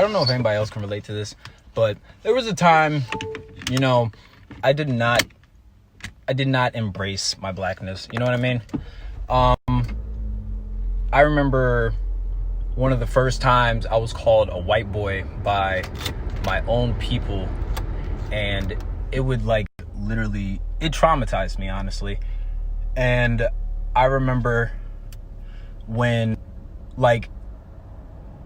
I don't know if anybody else can relate to this, but there was a time, you know, I did not embrace my blackness. You know what I mean? I remember one of the first times I was called a white boy by my own people, and it would like literally, it traumatized me, honestly. And I remember when like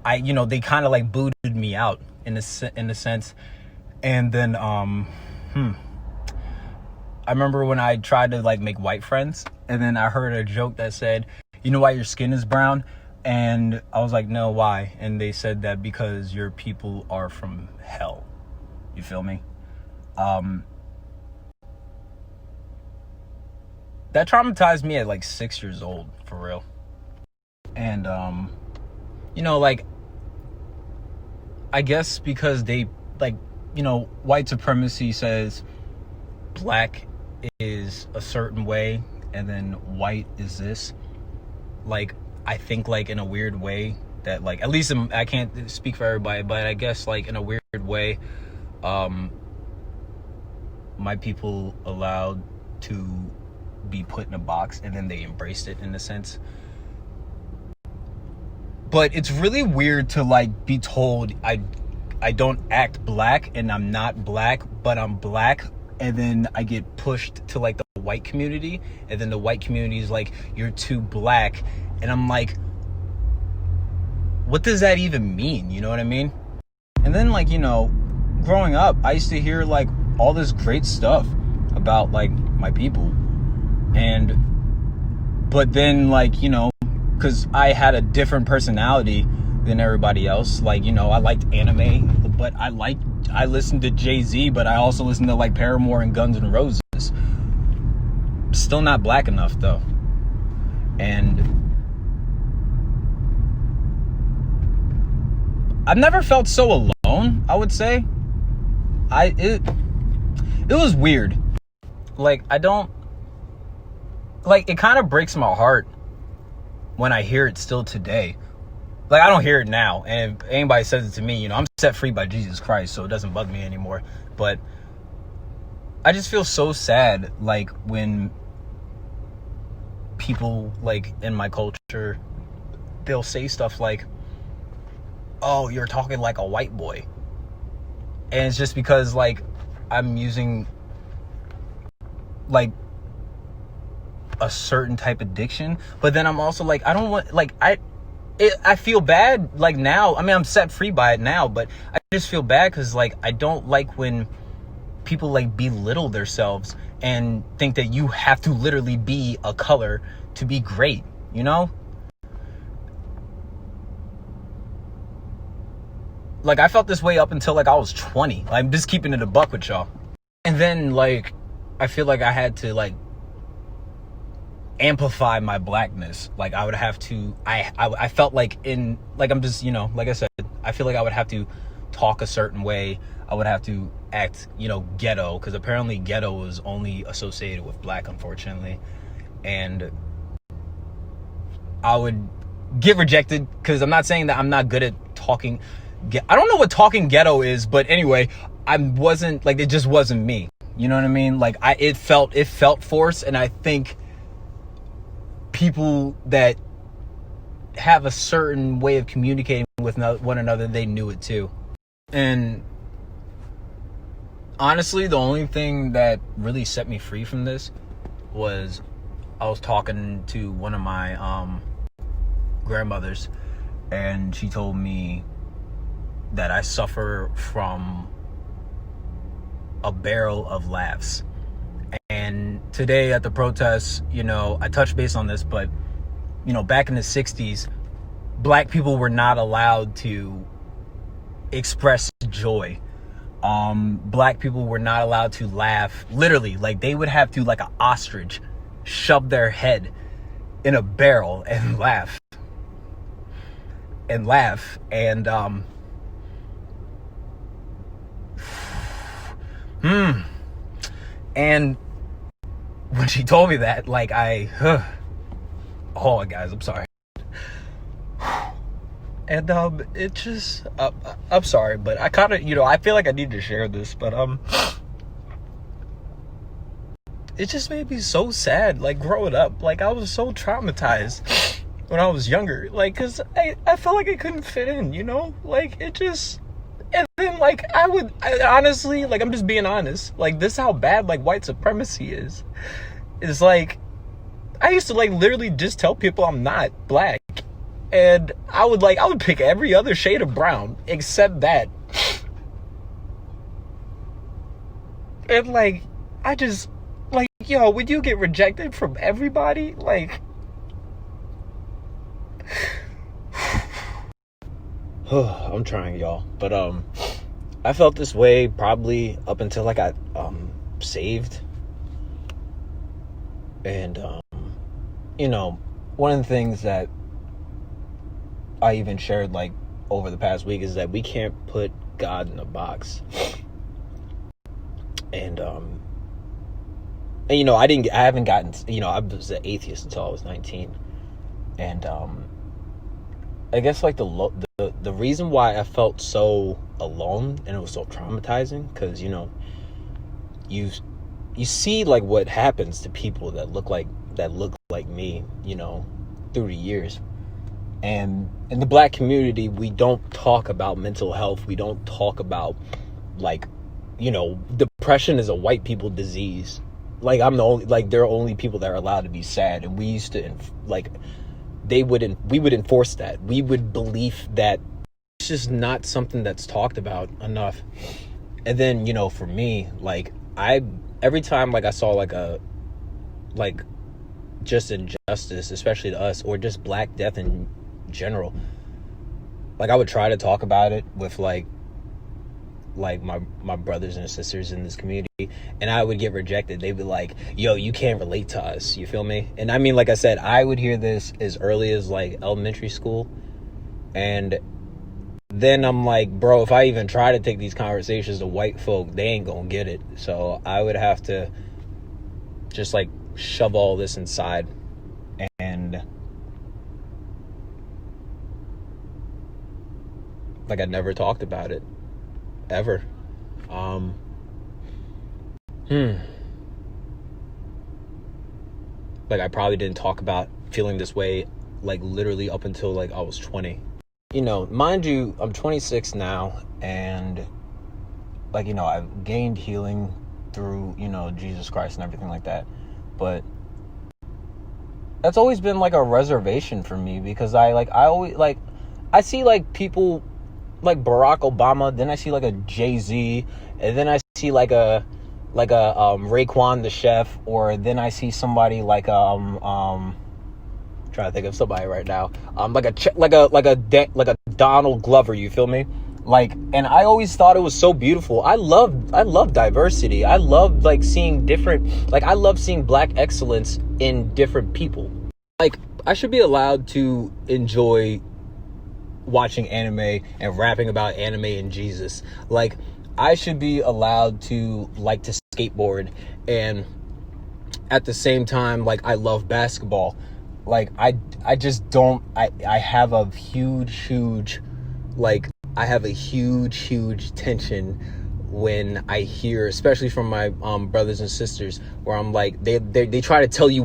they kind of like booted me out in a sense. And then I remember when I tried to like make white friends, and then I heard a joke that said, "You know why your skin is brown?" And I was like, "No, why?" And they said that because your people are from hell. You feel me? That traumatized me at like 6 years old, for real. And like, I guess because they like, white supremacy says black is a certain way and then white is this. Like, I think like in a weird way that like, at least I can't speak for everybody, but I guess like in a weird way, my people allowed to be put in a box, and then they embraced it in a sense. But it's really weird to like be told I don't act black and I'm not black, but I'm black, and then I get pushed to like the white community, and then the white community is like, you're too black, and I'm like, what does that even mean? You know what I mean? And then like, growing up, I used to hear like all this great stuff about like my people, but then like, because I had a different personality than everybody else. Like, I liked anime, but I listened to Jay-Z, but I also listened to like Paramore and Guns N' Roses. Still not black enough though. And I've never felt so alone, I would say. It was weird. Like, it kind of breaks my heart when I hear it still today. Like, I don't hear it now, and if anybody says it to me, I'm set free by Jesus Christ, so it doesn't bug me anymore. But I just feel so sad, like, when people, like, in my culture, they'll say stuff like, "Oh, you're talking like a white boy." And it's just because, like, I'm using, like, a certain type of diction, but then I'm also like, I don't want, like, I feel bad, like, now. I mean, I'm set free by it now, but I just feel bad because, like, I don't like when people, like, belittle themselves and think that you have to literally be a color to be great, Like, I felt this way up until, like, I was 20. Like, I'm just keeping it a buck with y'all. And then, like, I feel like I had to, like, amplify my blackness. Like, I would have to, I felt like I'm just, like I said, I feel like I would have to talk a certain way. I would have to act, ghetto, because apparently ghetto is only associated with black, unfortunately. And I would get rejected, because I'm not saying that I'm not good at talking. I don't know what talking ghetto is, but anyway, I wasn't, like, it just wasn't me. You know what I mean? Like, it felt forced, and I think people that have a certain way of communicating with one another, they knew it too. And honestly, the only thing that really set me free from this was I was talking to one of my grandmothers, and she told me that I suffer from a barrel of laughs. And today at the protests, I touched base on this, but, back in the 60s, black people were not allowed to express joy. Black people were not allowed to laugh. Literally, like, they would have to, like an ostrich, shove their head in a barrel and laugh. And and when she told me that, like, oh, guys, I'm sorry. And it just I'm sorry, but I kind of, I feel like I need to share this, but it just made me so sad, like, growing up. Like, I was so traumatized when I was younger, like, because I felt like I couldn't fit in, like, it just. And then, like, I honestly, like, I'm just being honest, like, this is how bad, like, white supremacy is. It's like, I used to, like, literally just tell people I'm not black, and I would pick every other shade of brown except that. And, like, I just, like, yo, when you get rejected from everybody, like, I'm trying, y'all, but I felt this way probably up until I got saved. And one of the things that I even shared, like, over the past week is that we can't put God in a box. And I haven't gotten, I was an atheist until I was 19. And I guess, like, the reason why I felt so alone and it was so traumatizing, because you see, like, what happens to people that look like me, through the years. And in the black community, we don't talk about mental health. We don't talk about, like, depression is a white people disease. Like, they're only people that are allowed to be sad. And we used to, like, we would enforce that. We would believe that it's just not something that's talked about enough. And then, for me, like, every time, like, I saw, like just injustice, especially to us, or just Black death in general, like, I would try to talk about it with, like my brothers and sisters in this community, and I would get rejected. They'd be like, yo, you can't relate to us, you feel me? And I mean, like I said, I would hear this as early as, like, elementary school, and then I'm like, bro, if I even try to take these conversations to white folk, they ain't gonna get it. So I would have to just, like, shove all this inside, and, like, I never talked about it ever. Like, I probably didn't talk about feeling this way, like, literally up until, like, I was 20. Mind you, I'm 26 now, and, like, I've gained healing through, Jesus Christ and everything like that. But that's always been, like, a reservation for me, because I always, like, I see, like, people like Barack Obama, then I see, like, a Jay-Z, and then I see, like a Raekwon the chef, or then I see somebody like trying to think of somebody right now, like a Donald Glover, you feel me? Like, and I always thought it was so beautiful. I love diversity. I love, like, seeing different, like, I love seeing Black excellence in different people. Like, I should be allowed to enjoy watching anime and rapping about anime and Jesus. Like, I should be allowed to like to skateboard, and at the same time, like, I love basketball. Like, I just don't, I have a huge, like, I have a huge tension when I hear, especially from my brothers and sisters, where I'm like, they try to tell you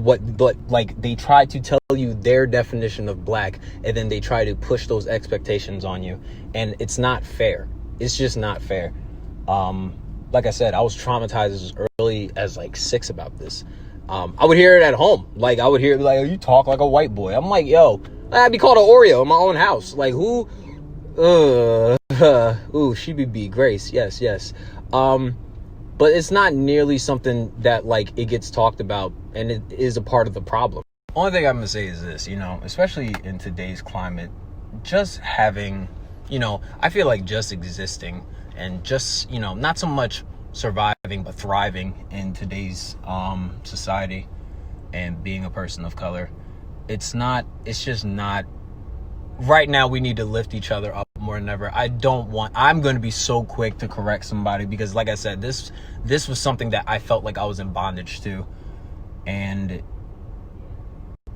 they try to tell you their definition of Black, and then they try to push those expectations on you, and it's not fair. It's just not fair. Like I said, I was traumatized as early as, like, 6 about this. I would hear it at home. Like, I would hear it be like, oh, you talk like a white boy. I'm like, yo, I'd be called an Oreo in my own house. Like, who? Ooh, she be Grace. Yes. But it's not nearly something that, like, it gets talked about, and it is a part of the problem. Only thing I'm gonna say is this, especially in today's climate, just having, I feel like just existing and just, not so much surviving but thriving in today's society, and being a person of color, it's just not. Right now, we need to lift each other up more than ever. I'm going to be so quick to correct somebody, because, like I said, this was something that I felt like I was in bondage to. And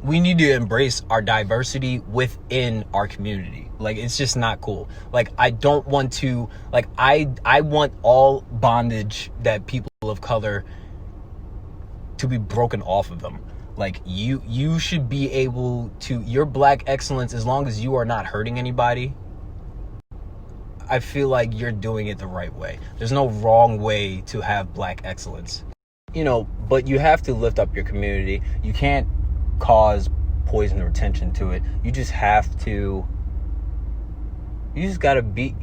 we need to embrace our diversity within our community. Like, it's just not cool. Like, I don't want to, like, I want all bondage that people of color to be broken off of them. Like, you should be able to, your black excellence, as long as you are not hurting anybody, I feel like you're doing it the right way. There's no wrong way to have black excellence. You know, but you have to lift up your community. You can't cause poison or attention to it. You just have to, you just gotta be,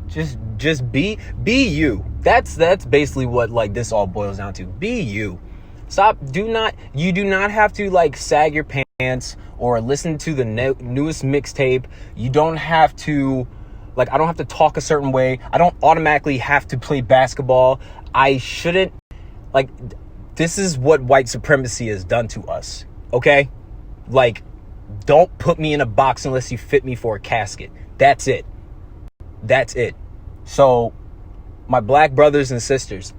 just be you. That's basically what, like, this all boils down to. Be you. Stop. You do not have to, like, sag your pants or listen to the newest mixtape. You don't have to, like, I don't have to talk a certain way. I don't automatically have to play basketball. I shouldn't, like, this is what white supremacy has done to us, okay? Like, don't put me in a box unless you fit me for a casket. That's it. That's it. So, my black brothers and sisters,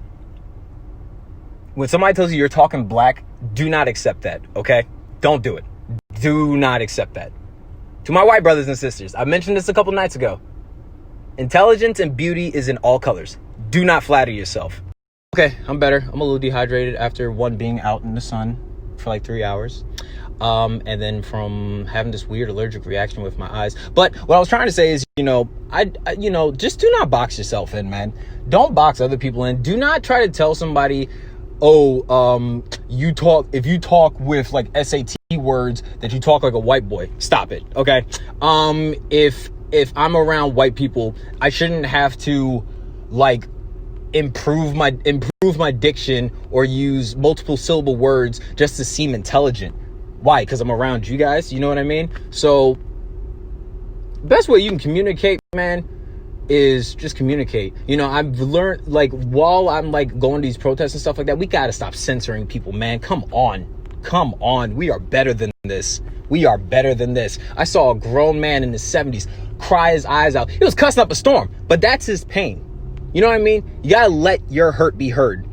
when somebody tells you you're talking black, do not accept that, okay? Don't do it. Do not accept that. To my white brothers and sisters, I mentioned this a couple nights ago. Intelligence and beauty is in all colors. Do not flatter yourself. Okay, I'm better. I'm a little dehydrated after one being out in the sun for like 3 hours. And then from having this weird allergic reaction with my eyes. But what I was trying to say is, I just do not box yourself in, man. Don't box other people in. Do not try to tell somebody, if you talk with like SAT words, that you talk like a white boy. Stop it, okay? If I'm around white people, I shouldn't have to, like, improve my diction or use multiple syllable words just to seem intelligent. Why? Because I'm around you guys. You know what I mean? So, best way you can communicate, man, is just communicate. I've learned, like, while I'm, like, going to these protests and stuff like that, we gotta stop censoring people, man. Come on. We are better than this. I saw a grown man in his 70s cry his eyes out. He was cussing up a storm, but that's his pain. You know what I mean? You gotta let your hurt be heard.